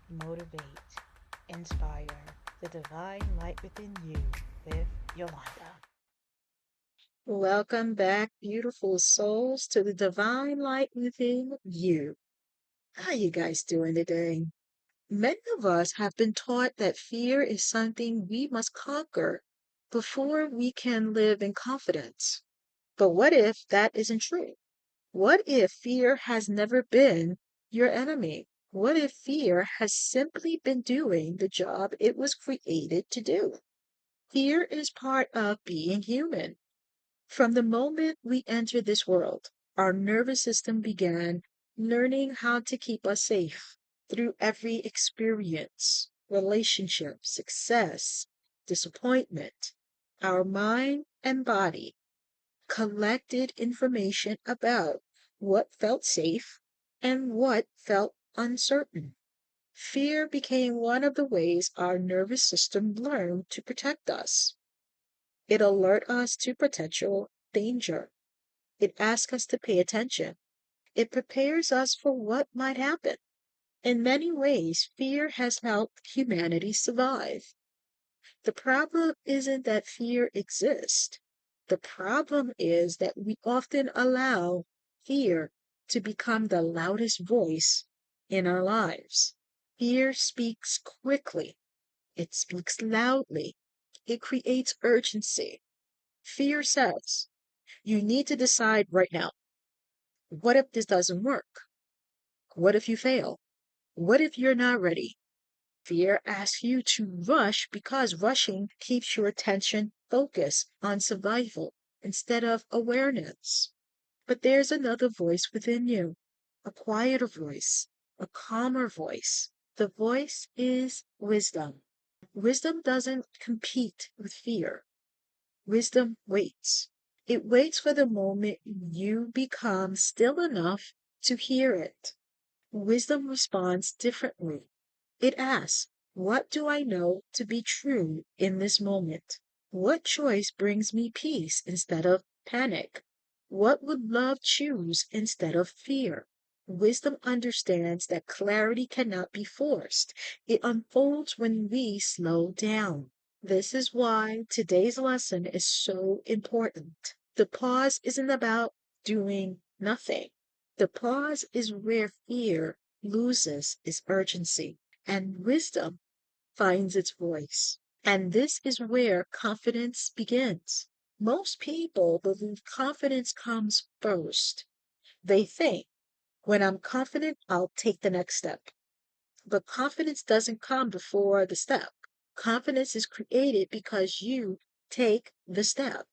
motivate, inspire the divine light within you with Yolanda. Welcome back, beautiful souls, to the divine light within you. How you guys doing today? Many of us have been taught that fear is something we must conquer before we can live in confidence. But what if that isn't true? What if fear has never been your enemy? What if fear has simply been doing the job it was created to do? Fear is part of being human. From the moment we entered this world, our nervous system began learning how to keep us safe through every experience, relationship, success, disappointment. Our mind and body collected information about what felt safe and what felt uncertain. Fear became one of the ways our nervous system learned to protect us. It alerts us to potential danger. It asks us to pay attention. It prepares us for what might happen. In many ways, fear has helped humanity survive. The problem isn't that fear exists. The problem is that we often allow fear to become the loudest voice in our lives. Fear speaks quickly. It speaks loudly. It creates urgency. Fear says, you need to decide right now. What if this doesn't work? What if you fail? What if you're not ready? Fear asks you to rush because rushing keeps your attention focused on survival instead of awareness. But there's another voice within you, a quieter voice, a calmer voice. The voice is wisdom. Wisdom doesn't compete with fear. Wisdom waits. It waits for the moment you become still enough to hear it. Wisdom responds differently. It asks, what do I know to be true in this moment? What choice brings me peace instead of panic? What would love choose instead of fear? Wisdom understands that clarity cannot be forced. It unfolds when we slow down. This is why today's lesson is so important. The pause isn't about doing nothing. The pause is where fear loses its urgency and wisdom finds its voice. And this is where confidence begins. Most people believe confidence comes first. They think, when I'm confident, I'll take the next step. But confidence doesn't come before the step. Confidence is created because you take the step.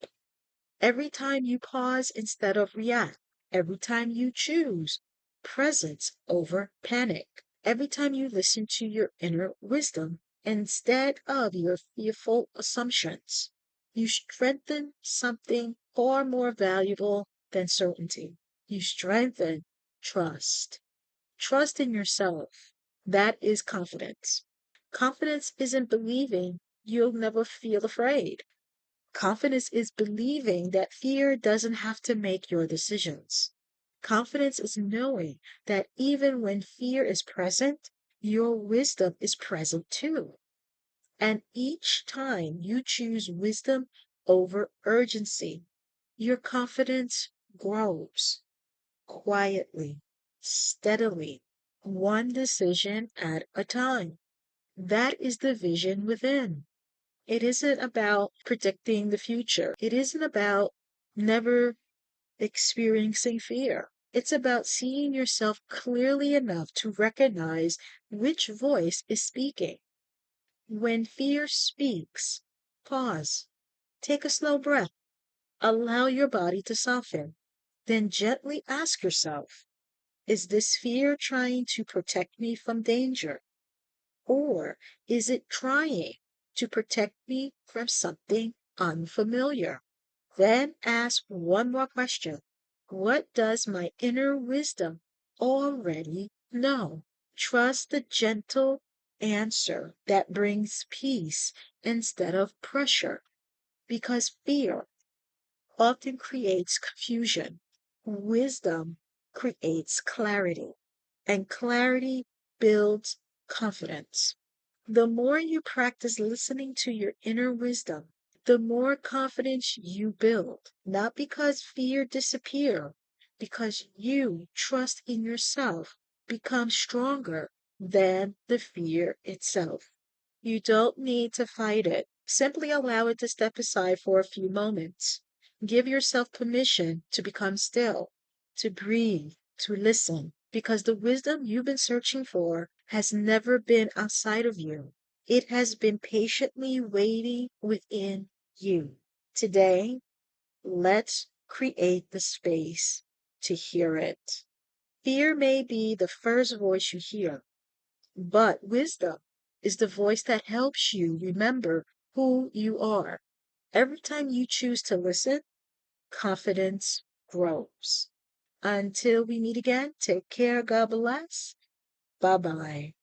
Every time you pause instead of react, every time you choose presence over panic, every time you listen to your inner wisdom instead of your fearful assumptions, you strengthen something far more valuable than certainty. You strengthen trust. Trust in yourself. That is confidence. Confidence isn't believing you'll never feel afraid. Confidence is believing that fear doesn't have to make your decisions. Confidence is knowing that even when fear is present, your wisdom is present too. And each time you choose wisdom over urgency, your confidence grows quietly, steadily, one decision at a time. That is the vision within. It isn't about predicting the future. It isn't about never experiencing fear. It's about seeing yourself clearly enough to recognize which voice is speaking. When fear speaks, pause, take a slow breath, allow your body to soften. Then gently ask yourself, is this fear trying to protect me from danger? Or is it trying to protect me from something unfamiliar? Then ask one more question. What does my inner wisdom already know? Trust the gentle answer that brings peace instead of pressure, because fear often creates confusion. Wisdom creates clarity, and clarity builds confidence. The more you practice listening to your inner wisdom, the more confidence you build. Not because fear disappears, because you trust in yourself becomes stronger than the fear itself. You don't need to fight it. Simply allow it to step aside for a few moments. Give yourself permission to become still, to breathe, to listen, because the wisdom you've been searching for has never been outside of you. It has been patiently waiting within you. Today, let's create the space to hear it. Fear may be the first voice you hear, but wisdom is the voice that helps you remember who you are. Every time you choose to listen, confidence grows. Until we meet again, take care. God bless. Bye bye.